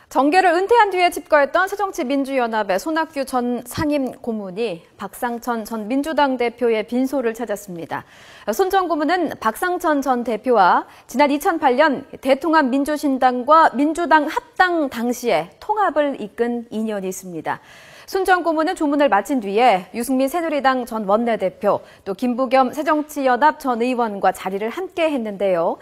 정계를 은퇴한 뒤에 집거했던 새정치민주연합의 손학규 전 상임 고문이 박상천 전 민주당 대표의 빈소를 찾았습니다. 손 전 고문은 박상천 전 대표와 지난 2008년 대통합 민주신당과 민주당 합당 당시에 통합을 이끈 인연이 있습니다. 손 전 고문은 조문을 마친 뒤에 유승민 새누리당 전 원내대표, 또 김부겸 새정치연합 전 의원과 자리를 함께 했는데요.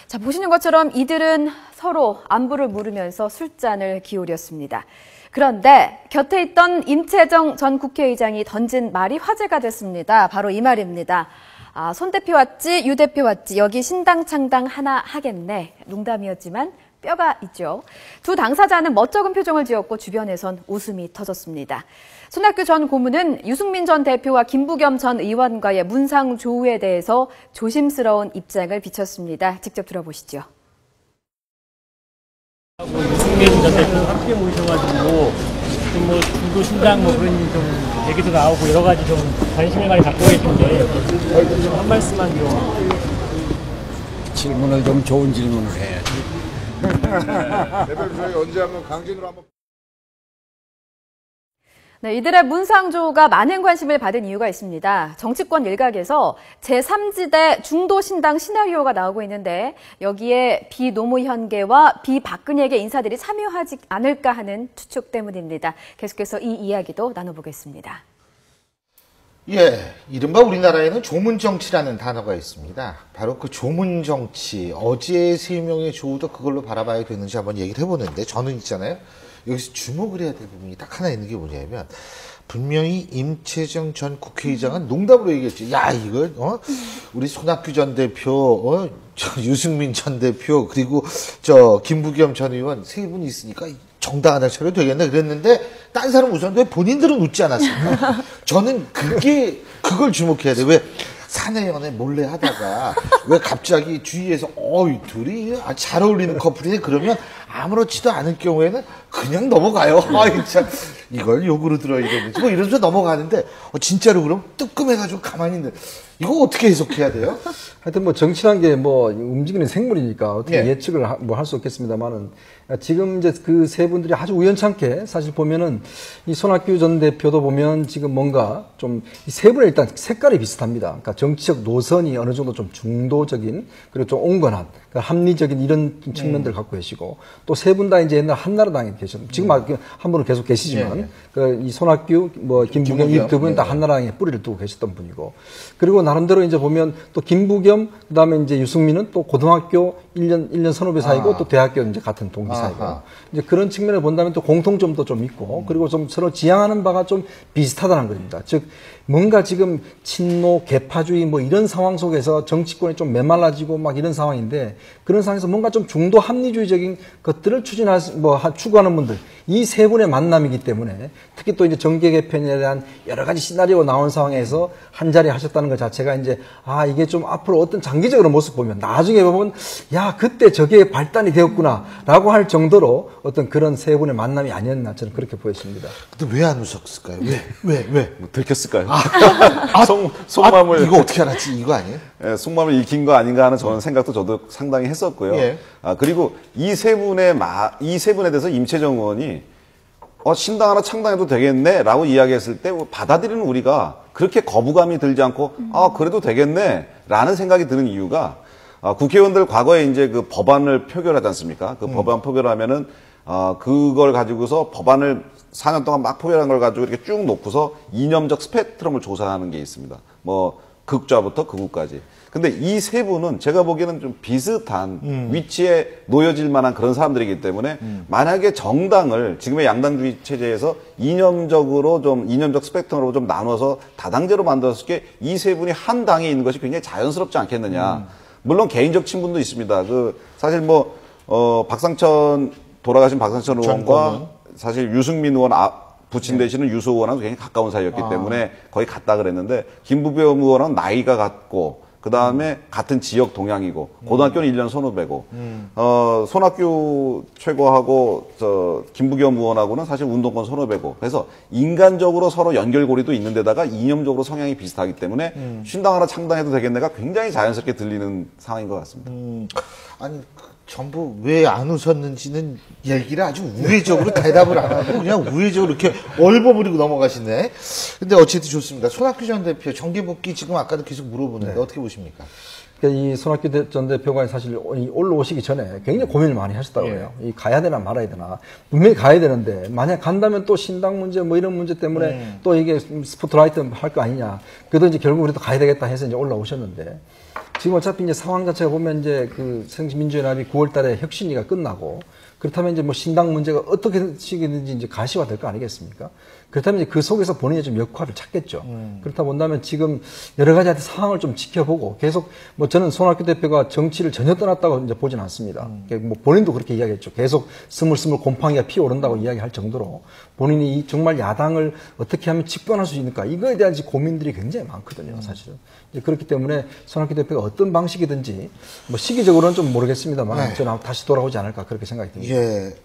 자, 보시는 것처럼 이들은 서로 안부를 물으면서 술잔을 기울였습니다. 그런데 곁에 있던 임채정 전 국회의장이 던진 말이 화제가 됐습니다. 바로 이 말입니다. 손 대표 왔지, 유 대표 왔지, 여기 신당 창당 하나 하겠네. 농담이었지만 뼈가 있죠. 두 당사자는 멋쩍은 표정을 지었고 주변에선 웃음이 터졌습니다. 손학규 전 고문은 유승민 전 대표와 김부겸 전 의원과의 문상 조우에 대해서 조심스러운 입장을 비췄습니다. 직접 들어보시죠. 유승민 전 대표 함께 모이셔가지고 좀 중도 신당 그런 좀 얘기도 나오고 여러 가지 좀 관심을 많이 갖고 계신데 좀 한 말씀만 좀. 질문을 좀 좋은 질문을 해야지. 대표님 저희 언제 한번 강진으로 한번. 네, 이들의 문상조가 많은 관심을 받은 이유가 있습니다. 정치권 일각에서 제3지대 중도신당 시나리오가 나오고 있는데 여기에 비노무현계와 비박근혜계 인사들이 참여하지 않을까 하는 추측 때문입니다. 계속해서 이 이야기도 나눠보겠습니다. 예, 이른바 우리나라에는 조문정치라는 단어가 있습니다. 바로 그 조문정치, 어제 세 명의 조우도 그걸로 바라봐야 되는지 한번 얘기를 해보는데, 저는 있잖아요. 여기서 주목을 해야 될 부분이 딱 하나 있는 게 뭐냐면, 분명히 임채정 전 국회의장은 농담으로 얘기했지. 야, 이거, 우리 손학규 전 대표, 유승민 전 대표, 그리고 김부겸 전 의원 세 분이 있으니까 정당 하나 차려도 되겠네. 그랬는데, 딴 사람 웃었는데 본인들은 웃지 않았습니까? 저는 그걸 주목해야 돼. 왜? 사내 연애 몰래 하다가 왜 갑자기 주위에서 둘이 아주 잘 어울리는 커플이네 그러면 아무렇지도 않을 경우에는 그냥 넘어가요. 참 이걸 욕으로 들어야 되는지 뭐 이러면서 넘어가는데 진짜로 그럼 뜨끔해가지고 가만히 있는 이거 어떻게 해석해야 돼요? 하여튼 뭐 정치란 게 뭐 움직이는 생물이니까 어떻게 예. 예측을 뭐 할 수 없겠습니다만은 지금 이제 그 세 분들이 아주 우연찮게 사실 보면은 이 손학규 전 대표도 보면 지금 뭔가 좀 이 세 분은 일단 색깔이 비슷합니다. 그러니까 정치적 노선이 어느 정도 좀 중도적인 그리고 좀 온건한 합리적인 이런 측면들을 갖고 계시고 또 세 분 다 이제 옛날 한나라당에 계셨고 지금 한 분은 계속 계시지만 이 손학규 뭐 김부겸 이 두 분 다 한나라당에 뿌리를 두고 계셨던 분이고 그리고 나름대로 이제 보면 또 김부겸 그다음에 이제 유승민은 또 고등학교 1년 선후배 사이고 또 대학교 이제 같은 동기 사이고 이제 그런 측면을 본다면 또 공통점도 좀 있고 그리고 좀 서로 지향하는 바가 좀 비슷하다는 겁니다. 즉 뭔가 지금 친노 개파주의 뭐 이런 상황 속에서 정치권이 좀 메말라지고 막 이런 상황인데 그런 상황에서 뭔가 좀 중도 합리주의적인 것들을 추구하는 분들 이 세 분의 만남이기 때문에 특히 또 이제 정계 개편에 대한 여러 가지 시나리오가 나온 상황에서 한 자리 하셨다는 것 자체가 이제 이게 좀 앞으로 어떤 장기적으로 모습 보면 나중에 보면 야 그때 저게 발단이 되었구나라고 할 정도로 어떤 그런 세 분의 만남이 아니었나 저는 그렇게 보였습니다. 근데 왜 안 웃었을까요? 왜? 뭐 들켰을까요? 속마음을 이거 어떻게 알았지? 이거 아니에요? 예, 속마음을 읽힌 거 아닌가 하는 저는 생각도 저도 상당히 했었고요. 예. 그리고 이 세 분에 대해서 임채정 의원이 신당 하나 창당해도 되겠네라고 이야기했을 때 받아들이는 우리가 그렇게 거부감이 들지 않고 그래도 되겠네라는 생각이 드는 이유가 국회의원들 과거에 이제 그 법안을 표결하지 않습니까? 그 법안 표결하면은 그걸 가지고서 법안을 4년 동안 막 표결한 걸 가지고 이렇게 쭉 놓고서 이념적 스펙트럼을 조사하는 게 있습니다. 뭐 극좌부터 극우까지. 근데 이 세 분은 제가 보기에는 좀 비슷한 위치에 놓여질 만한 그런 사람들이기 때문에 만약에 정당을 지금의 양당주의 체제에서 이념적 스펙트럼으로 좀 나눠서 다당제로 만들었을 게 이 세 분이 한 당에 있는 것이 굉장히 자연스럽지 않겠느냐. 물론 개인적 친분도 있습니다. 사실 돌아가신 박상천 의원과 사실 유승민 의원 부친 되시는 유수 의원하고 굉장히 가까운 사이였기 때문에 거의 같다 그랬는데 김부겸 의원은 나이가 같고 그 다음에 같은 지역 동향이고 고등학교는 1년 선후배고 손학규 최고하고 김부겸 의원하고는 사실 운동권 선후배고 그래서 인간적으로 서로 연결고리도 있는데다가 이념적으로 성향이 비슷하기 때문에 신당 하나 창당해도 되겠네가 굉장히 자연스럽게 들리는 상황인 것 같습니다. 아니 전부 왜 안 웃었는지는 얘기를 아주 우회적으로 대답을 안 하고 그냥 우회적으로 이렇게 얼버무리고 넘어가시네. 근데 어쨌든 좋습니다. 손학규 전 대표 정기 복귀 지금 아까도 계속 물어보는데 어떻게 보십니까? 이 손학규 전 대표가 사실 올라오시기 전에 굉장히 고민을 많이 하셨다고요. 이 가야 되나 말아야 되나. 분명히 가야 되는데 만약 간다면 또 신당 문제 뭐 이런 문제 때문에 또 이게 스포트라이트 할 거 아니냐. 그래도 이제 결국 우리도 가야 되겠다 해서 이제 올라오셨는데 지금 어차피 이제 상황 자체가 보면 이제 그 새정치민주연합이 9월 달에 혁신위가 끝나고 그렇다면 이제 뭐 신당 문제가 어떻게 시기든지 이제 가시화 될 거 아니겠습니까? 그렇다면 이제 그 속에서 본인의 좀 역할을 찾겠죠. 그렇다 본다면 지금 여러 가지 상황을 좀 지켜보고 계속 뭐 저는 손학규 대표가 정치를 전혀 떠났다고 이제 보진 않습니다. 뭐 본인도 그렇게 이야기했죠. 계속 스물스물 곰팡이가 피어오른다고 이야기할 정도로 본인이 이 정말 야당을 어떻게 하면 집권할 수 있는가 이거에 대한 고민들이 굉장히 많거든요, 사실은. 이제 그렇기 때문에 손학규 대표가 어떤 방식이든지 뭐 시기적으로는 좀 모르겠습니다만 저는 다시 돌아오지 않을까 그렇게 생각이 듭니다. 예.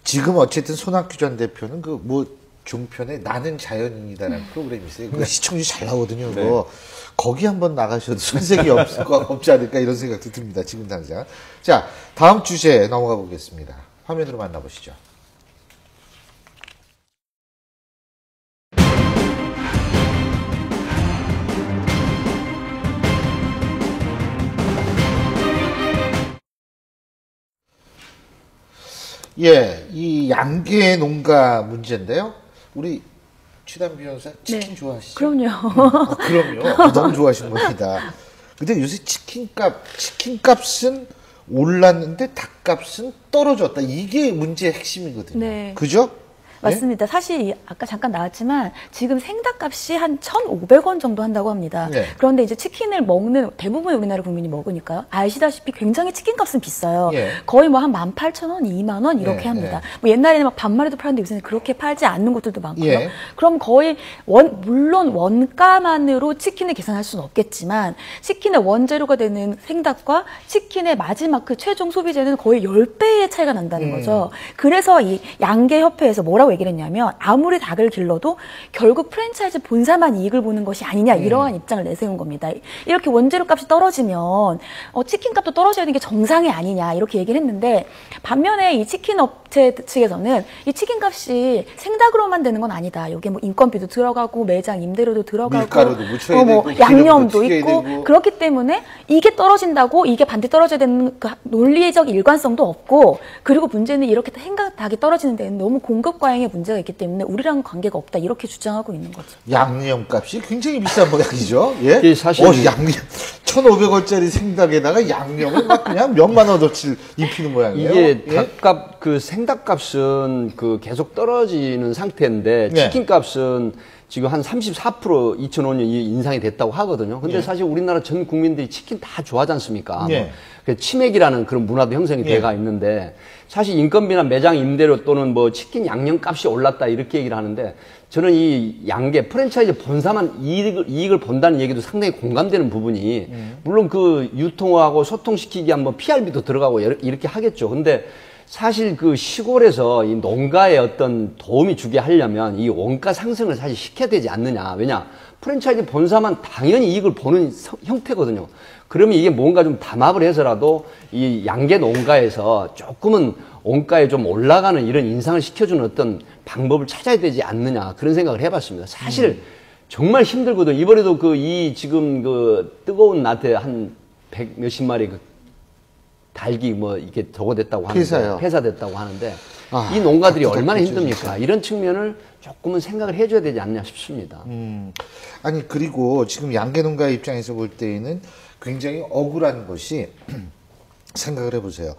지금 어쨌든 손학규 전 대표는 그 뭐 종편에 나는 자연인이다라는 프로그램이 있어요. 그 시청률 잘 나오거든요. 그거. 거기 한번 나가셔도 손색이 없지 않을까 이런 생각도 듭니다. 지금 당장. 자, 다음 주제에 넘어가 보겠습니다. 화면으로 만나보시죠. 예, 이 양계 농가 문제인데요. 우리 최단 변호사 치킨 좋아하시죠? 그럼요. 그럼요. 너무 좋아하시는 겁니다. 근데 요새 치킨값은 올랐는데 닭값은 떨어졌다. 이게 문제의 핵심이거든요. 네. 그죠? 맞습니다. 사실 아까 잠깐 나왔지만 지금 생닭값이 한 1,500원 정도 한다고 합니다. 네. 그런데 이제 치킨을 먹는 대부분 우리나라 국민이 먹으니까요. 아시다시피 굉장히 치킨값은 비싸요. 예. 거의 뭐 한 18,000원, 2만 원 이렇게 예, 합니다. 뭐 옛날에는 막 반마리도 팔았는데 요새는 그렇게 팔지 않는 곳들도 많고요. 예. 그럼 거의 물론 원가만으로 치킨을 계산할 수는 없겠지만 치킨의 원재료가 되는 생닭과 치킨의 마지막 그 최종 소비재는 거의 10배의 차이가 난다는 거죠. 그래서 이 양계협회에서 뭐라고 얘기를 했냐면 아무리 닭을 길러도 결국 프랜차이즈 본사만 이익을 보는 것이 아니냐 이러한 입장을 내세운 겁니다. 이렇게 원재료 값이 떨어지면 치킨 값도 떨어져야 되는 게 정상이 아니냐 이렇게 얘기를 했는데 반면에 이 치킨 업체 측에서는 이 치킨 값이 생닭으로만 되는 건 아니다. 여기에 뭐 인건비도 들어가고 매장 임대료도 들어가고 밀가루도 묻혀야 뭐 되고 양념도 기름도 있고 되고. 그렇기 때문에 이게 떨어진다고 이게 반대 떨어져야 되는 그 논리적 일관성도 없고 그리고 문제는 이렇게 닭이 떨어지는 데는 너무 공급 과잉의 문제가 있기 때문에 우리랑 관계가 없다 이렇게 주장하고 있는 거죠. 양념값이 굉장히 비싼 모양이죠. 예? 이게 사실 양념 1,500원짜리 생닭에다가 양념을 막 그냥 몇만 원어치 입히는 모양이에요. 이게 예? 닭값 그 생닭값은 그 계속 떨어지는 상태인데 네. 치킨값은 지금 한 34% 2005년 인상이 됐다고 하거든요. 근데 사실 우리나라 전 국민들이 치킨 다 좋아하지 않습니까? 네. 뭐 치맥이라는 그런 문화도 형성이 돼가 있는데 사실 인건비나 매장 임대료 또는 뭐 치킨 양념값이 올랐다 이렇게 얘기를 하는데 저는 이 양계 프랜차이즈 본사만 이익을 본다는 얘기도 상당히 공감되는 부분이 물론 그 유통하고 소통시키기 위한 뭐 PR비도 들어가고 이렇게 하겠죠. 근데 사실 그 시골에서 이 농가에 어떤 도움이 주게 하려면 이 원가 상승을 사실 시켜야 되지 않느냐. 왜냐? 프랜차이즈 본사만 당연히 이익을 보는 형태거든요. 그러면 이게 뭔가 좀 담합을 해서라도 이 양계 농가에서 조금은 원가에 좀 올라가는 이런 인상을 시켜주는 어떤 방법을 찾아야 되지 않느냐. 그런 생각을 해봤습니다. 사실 정말 힘들거든요. 이번에도 지금 뜨거운 낮에 한 100 몇십 마리 닭이 뭐 이게 저거 됐다고 하는데 폐사됐다고 하는데 이 농가들이 얼마나 힘듭니까? 이런 측면을 조금은 생각을 해줘야 되지 않냐 싶습니다. 아니 그리고 지금 양계농가 입장에서 볼 때에는 굉장히 억울한 것이 생각을 해보세요.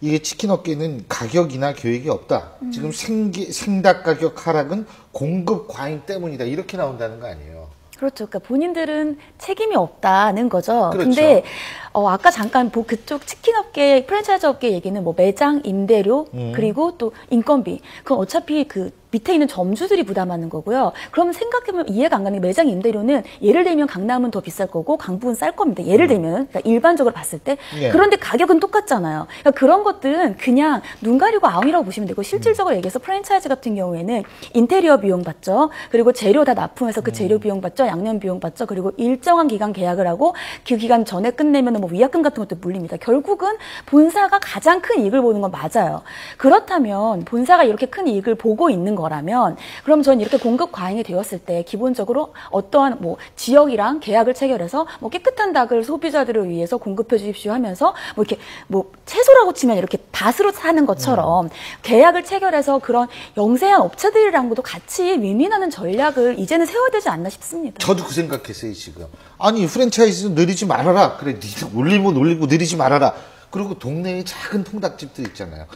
이게 치킨 업계는 가격이나 계획이 없다. 지금 생닭 가격 하락은 공급 과잉 때문이다. 이렇게 나온다는 거 아니에요. 그렇죠. 그러니까 본인들은 책임이 없다는 거죠. 그렇죠. 근데 아까 잠깐 그쪽 치킨 업계, 프랜차이즈 업계 얘기는 뭐 매장 임대료 그리고 또 인건비. 그건 어차피 그 밑에 있는 점주들이 부담하는 거고요. 그럼 생각해보면 이해가 안 가는 게 매장 임대료는 예를 들면 강남은 더 비쌀 거고 강북은 쌀 겁니다. 예를 들면 그러니까 일반적으로 봤을 때. 예. 그런데 가격은 똑같잖아요. 그러니까 그런 것들은 그냥 눈 가리고 아웅이라고 보시면 되고 실질적으로 얘기해서 프랜차이즈 같은 경우에는 인테리어 비용 받죠. 그리고 재료 다 납품해서 그 재료 비용 받죠. 양념 비용 받죠. 그리고 일정한 기간 계약을 하고 그 기간 전에 끝내면 뭐 위약금 같은 것도 물립니다. 결국은 본사가 가장 큰 이익을 보는 건 맞아요. 그렇다면 본사가 이렇게 큰 이익을 보고 있는 거라면 그럼 전 이렇게 공급 과잉이 되었을 때 기본적으로 어떠한 뭐 지역이랑 계약을 체결해서 뭐 깨끗한 닭을 소비자들을 위해서 공급해 주십시오 하면서 뭐 이렇게 뭐 채소라고 치면 이렇게 밭으로 사는 것처럼 계약을 체결해서 그런 영세한 업체들이랑도 같이 윈윈하는 전략을 이제는 세워야 되지 않나 싶습니다. 저도 그 생각했어요, 지금. 아니, 프랜차이즈 늘리지 말아라. 그래, 니들 올리고 늘리지 말아라. 그리고 동네에 작은 통닭집들 있잖아요.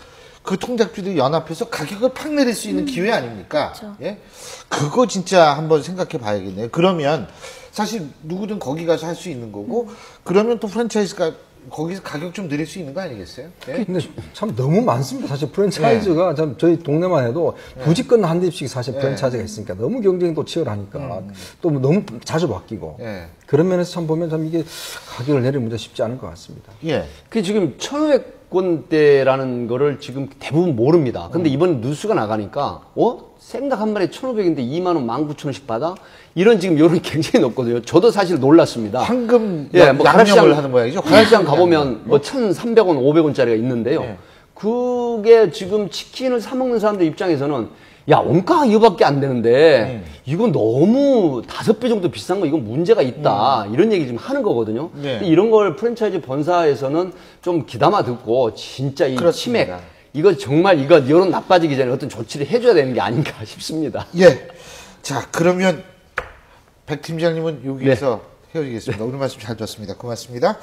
그 통닭집들 연합해서 가격을 팍 내릴 수 있는 기회 아닙니까? 그렇죠. 예? 그거 진짜 한번 생각해 봐야겠네요. 그러면 사실 누구든 거기 가서 할 수 있는 거고, 그러면 또 프랜차이즈가 거기서 가격 좀 늘릴 수 있는 거 아니겠어요? 예? 근데 참 너무 많습니다. 사실 프랜차이즈가 참 저희 동네만 해도 부지건 한 대씩 사실 프랜차이즈가 있으니까 너무 경쟁이 또 치열하니까 또 너무 자주 바뀌고 예. 그런 면에서 참 보면 참 이게 가격을 내릴 문제 쉽지 않을 것 같습니다. 예. 그 지금 1,500원대라는 거를 지금 대부분 모릅니다. 근데 이번 뉴스가 나가니까, 생닭 한 마리에 1,500인데 2만 원, 19,000원씩 받아? 이런 지금 여론이 굉장히 높거든요. 저도 사실 놀랐습니다. 황금 뭐 양념을 하는 모양이죠. 과일시장 가보면 뭐 1,300원, 500원짜리가 있는데요. 예. 그게 지금 치킨을 사 먹는 사람들 입장에서는 야, 원가가 이거밖에 안 되는데 이건 너무 5배 정도 비싼 거 이건 문제가 있다. 이런 얘기 지금 하는 거거든요. 네. 근데 이런 걸 프랜차이즈 본사에서는 좀 귀담아 듣고 진짜 이 치맥 그렇습니다. 이거 정말 이거 여론 나빠지기 전에 어떤 조치를 해줘야 되는 게 아닌가 싶습니다. 예. 자, 그러면 백 팀장님은 여기에서 헤어지겠습니다. 오늘 말씀 잘 들었습니다. 고맙습니다.